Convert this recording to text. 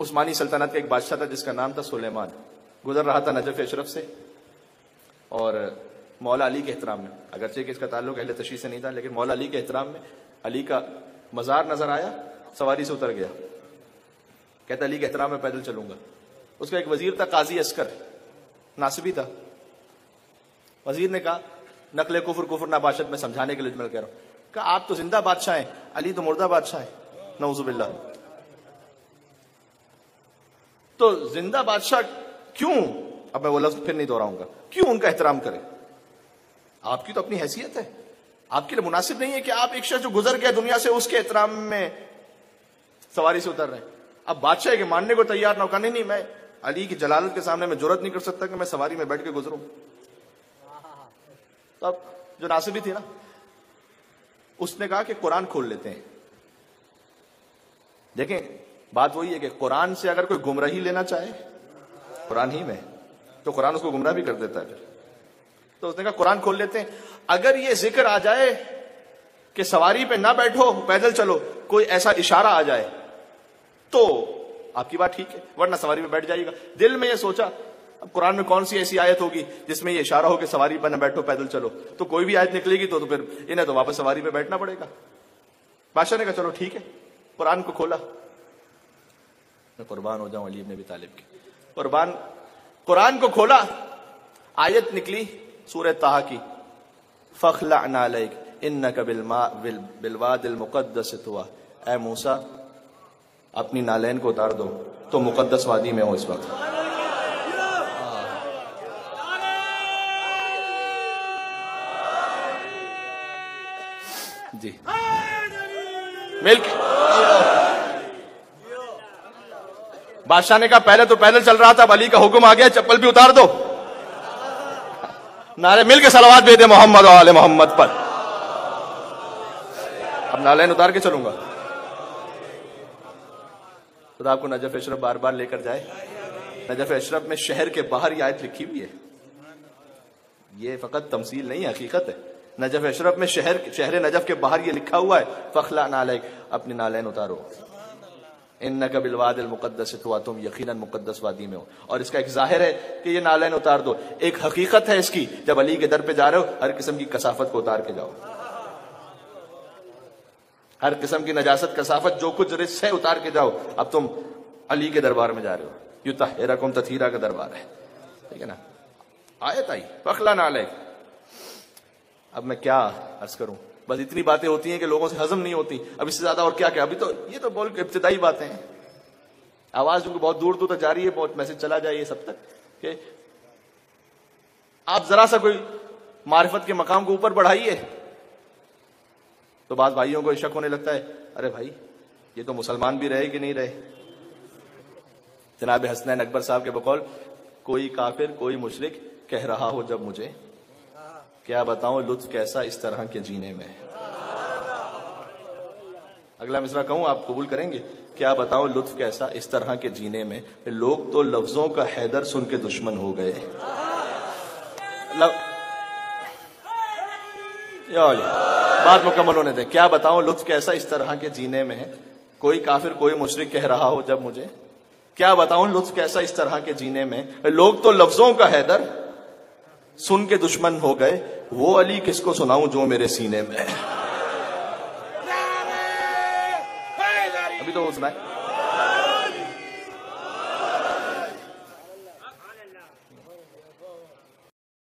उस्मानी सल्तनत का एक बादशाह था जिसका नाम था सुलेमान। गुजर रहा था नजफ अशरफ से और मौला अली के एहतराम में, अगरचे कि इसका ताल्लुक अहले तशय्युअ से नहीं था, लेकिन मौला अली के एहतराम में अली का मज़ार नजर आया, सवारी से उतर गया, कहता अली के एहतराम में पैदल चलूंगा। उसका एक वजीर था काजी अस्कर, नासिबी था। वजीर ने कहा नकले कुफर कुफर नाबाशत में समझाने के लिए मैं कह रहा हूं, कहा आप तो जिंदा बादशाह हैं, अली तो मुर्दा बादशाह है, नऊजुबिल्लाह। तो जिंदा बादशाह क्यों, अब मैं वो लफ्ज फिर नहीं दोहराऊंगा, क्यों उनका एहतराम करें? आपकी तो अपनी हैसियत है, आपके लिए मुनासिब नहीं है कि आप एक शख्स जो गुजर गया दुनिया से उसके एहतराम में सवारी से उतर रहे हैं। अब बादशाह के मानने को तैयार ना हो, कहने नहीं मैं अली की जलालत के सामने मैं जुर्रत नहीं कर सकता कि मैं सवारी में बैठ के गुजरूं। तो अब जो नासिबी थी ना, उसने कहा कि कुरान खोल लेते हैं। देखें बात वही है कि कुरान से अगर कोई गुमराही लेना चाहे कुरान ही में, तो कुरान उसको गुमराह भी कर देता है फिर। तो उसने कहा कुरान खोल लेते हैं, अगर ये जिक्र आ जाए कि सवारी पे ना बैठो पैदल चलो, कोई ऐसा इशारा आ जाए तो आपकी बात ठीक है, वरना सवारी पे बैठ जाइएगा। दिल में ये सोचा अब कुरान में कौन सी ऐसी आयत होगी जिसमें ये इशारा हो कि सवारी पर ना बैठो पैदल चलो, तो कोई भी आयत निकलेगी तो फिर इन्हें तो वापस सवारी पे बैठना पड़ेगा। बादशाह ने कहा चलो ठीक है, कुरान को खोला। मैं कुर्बान हो जाऊं अली इब्न अबी तालिब की, कुरान को खोला, आयत निकली सूरह ताहा की, फखलअना अलैक इन्नका बिलवादिल मुक़द्दस तुवा, ऐ मूसा अपनी नालैन को उतार दो, तो मुकद्दस वादी में हो इस वक्त। जी मिलके बादशाह ने कहा पहले तो पैदल चल रहा था, अब अली का हुक्म आ गया चप्पल भी उतार दो। नारे मिलके सलावत भेज दे मोहम्मद और आले मोहम्मद पर। अब नालैन उतार के चलूंगा। तो आपको नजफ अशरफ बार बार लेकर जाए। नजफ अशरफ में शहर के बाहर ये आयत लिखी हुई है, ये फकत तमसील नहीं है, हकीकत है। नजफ अशरफ में शहर नजफ के बाहर ये लिखा हुआ है, फखलअना अलैक अपनी नालैन उतारो, इन्नका बिलवादिल मुक़द्दस तुवा, तुम यकीनन मुक़द्दस वादी में हो। और इसका एक जाहिर है कि ये नालैन उतार दो, एक हकीकत है इसकी, जब अली के दर पे जा रहे हो हर किस्म की कसाफत को उतार के जाओ, हर किस्म की नजासत कसाफत जो कुछ रिस्क है उतार के जाओ। अब तुम अली के दरबार में जा रहे हो, युतहिरकुम तथहीरा का दरबार है, ठीक है ना। आयत आई फखलअना अलैक। अब मैं क्या अर्ज करूं, बस इतनी बातें होती हैं कि लोगों से हजम नहीं होती। अब इससे ज्यादा और क्या क्या, अभी तो ये तो बोल इब्तिदाई बातें हैं। आवाज उनको बहुत दूर दूर तक जा रही है, बहुत मैसेज चला जाए सब तक कि आप जरा सा कोई मारिफत के मकाम को ऊपर बढ़ाइए तो बाद भाइयों को शक होने लगता है, अरे भाई ये तो मुसलमान भी रहे कि नहीं रहे। जनाब हसनैन अकबर साहब के बकौल, कोई काफिर कोई मुशरिक कह रहा हो जब मुझे, क्या बताऊं लुत्फ कैसा इस तरह के जीने में। अगला मिसरा कहूं आप कबूल करेंगे, क्या बताऊं लुत्फ कैसा इस तरह के जीने में, लोग तो लफ्जों का हैदर सुन के दुश्मन हो गए। बात मुकम्मल होने दें। क्या बताऊं लुत्फ कैसा इस तरह के जीने में है, कोई काफिर कोई मुशरिक कह रहा हो जब मुझे, क्या बताऊं लुत्फ कैसा इस तरह के जीने में, लोग तो लफ्जों का हैदर सुन के दुश्मन हो गए, वो अली किसको सुनाऊं जो मेरे सीने में। अभी तो वो सुनाए।